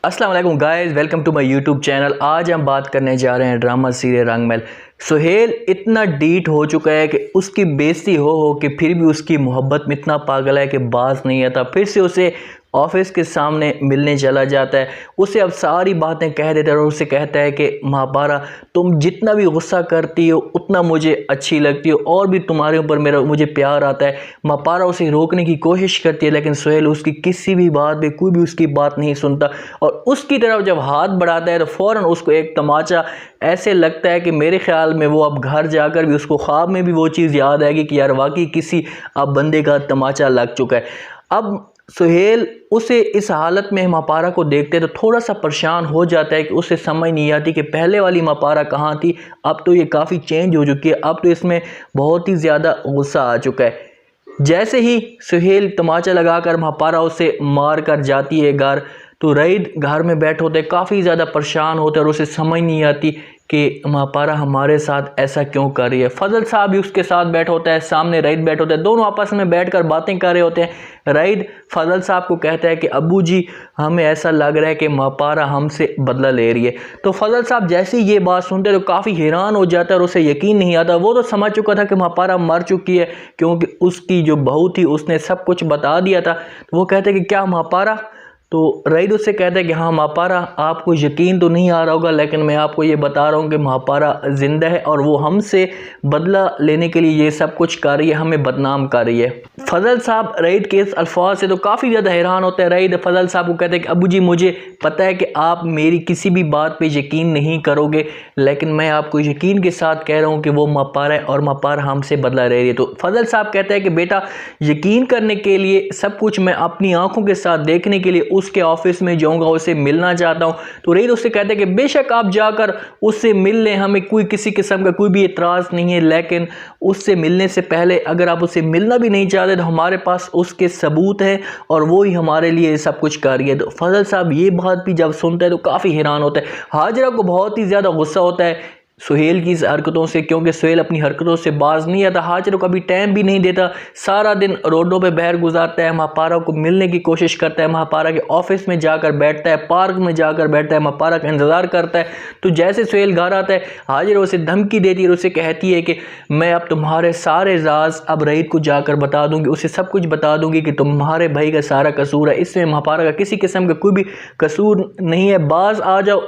السلام علیکم guys, welcome to my YouTube channel. آج ہم بات کرنے جا رہے ہیں ڈرامہ سیریل رنگ محل۔ سہیل اتنا ڈیٹ ہو چکا ہے کہ اس کی بےزتی ہو کہ پھر بھی اس کی محبت میں اتنا پاگل ہے کہ باز نہیں آتا، پھر سے اسے آفس کے سامنے ملنے چلا جاتا ہے، اسے اب ساری باتیں کہہ دیتا ہے اور اسے کہتا ہے کہ مہاپارا تم جتنا بھی غصہ کرتی ہو اتنا مجھے اچھی لگتی ہو اور بھی تمہارے اوپر مجھے پیار آتا ہے۔ مہاپارا اسے روکنے کی کوشش کرتی ہے لیکن سہیل اس کی کسی بھی بات پہ کوئی بھی اس کی بات نہیں سنتا اور اس کی طرف جب ہاتھ بڑھاتا ہے تو فوراً اس کو ایک تماچا ایسے لگتا ہے کہ میرے خیال میں وہ اب گھر جا کر بھی اس کو خواب میں بھی وہ چیز یاد آئے گی کہ یار واقعی کسی اب بندے کا تماچا لگ چکا ہے۔ اب سہیل اسے اس حالت میں مہاپارا کو دیکھتے ہیں تو تھوڑا سا پریشان ہو جاتا ہے کہ اسے سمجھ نہیں آتی کہ پہلے والی مہاپارا کہاں تھی، اب تو یہ کافی چینج ہو چکی ہے، اب تو اس میں بہت ہی زیادہ غصہ آ چکا ہے۔ جیسے ہی سہیل تماچا لگا کر مہاپارا اسے مار کر جاتی ہے گھر، تو رئیس گھر میں بیٹھ ہوتے کافی زیادہ پریشان ہوتے اور اسے سمجھ نہیں آتی کہ مہاپارا ہمارے ساتھ ایسا کیوں کر رہی ہے۔ فضل صاحب بھی اس کے ساتھ بیٹھ ہوتا ہے، سامنے رئیس بیٹھ ہوتا ہے، دونوں آپس میں بیٹھ کر باتیں کر رہے ہوتے ہیں۔ رئیس فضل صاحب کو کہتا ہے کہ ابو جی ہمیں ایسا لگ رہا ہے کہ مہاپارا ہم سے بدلہ لے رہی ہے۔ تو فضل صاحب جیسے ہی یہ بات سنتے تو کافی حیران ہو جاتا ہے اور اسے یقین نہیں آتا۔ وہ تو سمجھ چکا تھا کہ مہاپارا مر چکی ہے کیونکہ اس کی جو بہو تھی اس نے سب کچھ بتا دیا تھا۔ وہ کہتے ہیں کہ کیا مہاپارا؟ تو رئیس اس سے کہتا ہے کہ ہاں مہاپارا، آپ کو یقین تو نہیں آ رہا ہوگا لیکن میں آپ کو یہ بتا رہا ہوں کہ مہاپارا زندہ ہے اور وہ ہم سے بدلہ لینے کے لیے یہ سب کچھ کر رہی ہے، ہمیں بدنام کر رہی ہے۔ فضل صاحب رئیس کے اس الفاظ سے تو کافی زیادہ حیران ہوتا ہے۔ رئیس فضل صاحب کو کہتے ہیں کہ ابو جی مجھے پتہ ہے کہ آپ میری کسی بھی بات پہ یقین نہیں کرو گے لیکن میں آپ کو یقین کے ساتھ کہہ رہا ہوں کہ وہ مہاپارا ہے اور مہاپارا ہم سے بدلہ لے رہی ہے۔ تو فضل صاحب کہتے ہیں کہ بیٹا یقین کرنے کے لیے سب کچھ میں اپنی آنکھوں کے ساتھ دیکھنے کے لیے اس کے آفس میں جاؤں گا، اسے ملنا چاہتا ہوں۔ تو رئیس اس سے کہتے ہیں کہ بے شک آپ جا کر اس سے مل لیں، ہمیں کوئی کسی قسم کا کوئی بھی اعتراض نہیں ہے، لیکن اس سے ملنے سے پہلے اگر آپ اسے ملنا بھی نہیں چاہتے تو ہمارے پاس اس کے ثبوت ہیں اور وہی ہمارے لیے سب کچھ کر رہی ہے۔ تو فضل صاحب یہ بات بھی جب سنتا ہے تو کافی حیران ہوتا ہے۔ حاجرہ کو بہت ہی زیادہ غصہ ہوتا ہے سہیل کی اس حرکتوں سے کیونکہ سہیل اپنی حرکتوں سے باز نہیں آتا، حاجرہ کو کبھی ٹائم بھی نہیں دیتا، سارا دن روڈوں پہ بہر گزارتا ہے، مہاپارا کو ملنے کی کوشش کرتا ہے، مہاپارا کے آفس میں جا کر بیٹھتا ہے، پارک میں جا کر بیٹھتا ہے، مہاپارا کا انتظار کرتا ہے۔ تو جیسے سہیل گھر آتا ہے حاجرہ اسے دھمکی دیتی ہے اور اسے کہتی ہے کہ میں اب تمہارے سارے راز اب رئیس کو جا کر بتا دوں گی، اسے سب کچھ بتا دوں گی کہ تمہارے بھائی کا سارا قصور ہے، اس میں مہاپارا کا کسی قسم کا کوئی بھی قصور نہیں ہے، باز آ جاؤ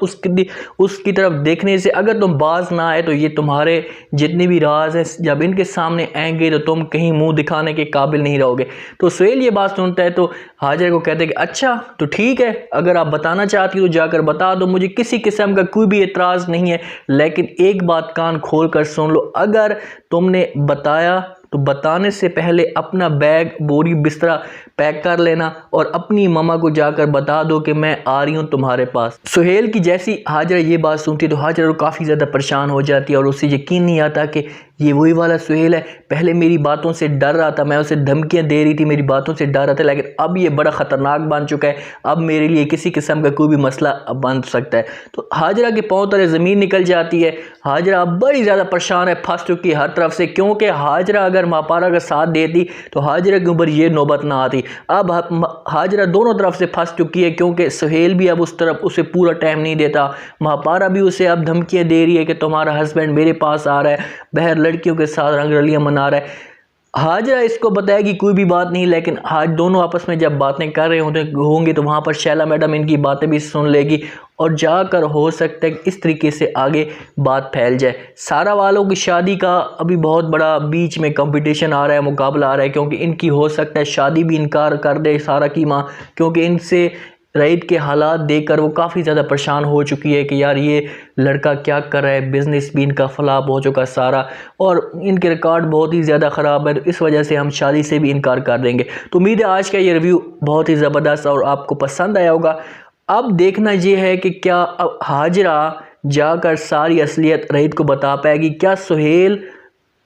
اس کی طرف دیکھنے سے، اگر تم باز نہ آئے تو یہ تمہارے جتنے بھی راز ہیں جب ان کے سامنے آئیں گے تو تم کہیں منہ دکھانے کے قابل نہیں رہو گے۔ تو سہیل یہ بات سنتا ہے تو حاجرہ کو کہتے ہیں کہ اچھا تو ٹھیک ہے، اگر آپ بتانا چاہتی ہو جا کر بتا دو، مجھے کسی قسم کا کوئی بھی اعتراض نہیں ہے، لیکن ایک بات کان کھول کر سن لو، اگر تم نے بتایا تو بتانے سے پہلے اپنا بیگ بوری بسترا پیک کر لینا اور اپنی ماما کو جا کر بتا دو کہ میں آ رہی ہوں تمہارے پاس۔ سہیل کی جیسی حاجرہ یہ بات سنتی تو حاجرہ کافی زیادہ پریشان ہو جاتی ہے اور اسے یقین نہیں آتا کہ یہ وہی والا سہیل ہے، پہلے میری باتوں سے ڈر رہا تھا، میں اسے دھمکیاں دے رہی تھی، میری باتوں سے ڈر رہا تھا، لیکن اب یہ بڑا خطرناک بن چکا ہے، اب میرے لیے کسی قسم کا کوئی بھی مسئلہ بن سکتا ہے۔ تو حاجرہ کے پاؤں تلے زمین نکل جاتی ہے، حاجرہ اب بڑی زیادہ پریشان ہے، پھنس چکی ہے ہر طرف سے، کیونکہ حاجرہ اگر مہاپارا کا ساتھ دیتی تو حاجرہ کے اوپر یہ نوبت نہ آتی۔ اب حاجرہ دونوں طرف سے پھنس چکی ہے کیونکہ سہیل بھی اب اس طرف اسے پورا ٹائم نہیں دیتا، مہاپارا بھی اسے اب دھمکیاں دے رہی ہے کہ تمہارا ہسبینڈ میرے پاس آ رہا ہے، بہر لڑکیوں کے ساتھ رنگ رلیاں منا رہا ہے۔ حاجرہ اس کو بتائے گی کوئی بھی بات نہیں، لیکن دونوں آپس میں جب باتیں کر رہے ہوں گے تو وہاں پر شیلا میڈم ان کی باتیں بھی سن لے گی اور جا کر ہو سکتا ہے کہ اس طریقے سے آگے بات پھیل جائے۔ سارا والوں کی شادی کا ابھی بہت بڑا بیچ میں کمپٹیشن آ رہا ہے، مقابلہ آ رہا ہے، کیونکہ ان کی ہو سکتا ہے شادی بھی انکار کر دے سارا کی ماں، کیونکہ ان سے رئیس کے حالات دیکھ کر وہ کافی زیادہ پریشان ہو چکی ہے کہ یار یہ لڑکا کیا کر رہا ہے، بزنس بھی ان کا فلاپ ہو چکا سارا اور ان کے ریکارڈ بہت ہی زیادہ خراب ہے، تو اس وجہ سے ہم شادی سے بھی انکار کر دیں گے۔ تو امید ہے آج کا یہ ریویو بہت ہی زبردست اور آپ کو پسند آیا ہوگا۔ اب دیکھنا یہ ہے کہ کیا حاجرہ جا کر ساری اصلیت رئیس کو بتا پائے گی، کیا سہیل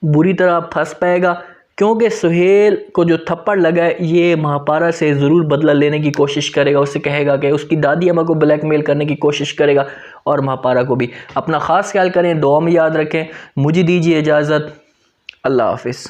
بری طرح پھنس پائے گا، کیونکہ سہیل کو جو تھپڑ لگا ہے یہ مہاپارا سے ضرور بدلہ لینے کی کوشش کرے گا، اسے کہے گا کہ اس کی دادی اماں کو بلیک میل کرنے کی کوشش کرے گا اور مہاپارا کو بھی۔ اپنا خاص خیال کریں، دعا میں یاد رکھیں، مجھے دیجیے اجازت، اللہ حافظ۔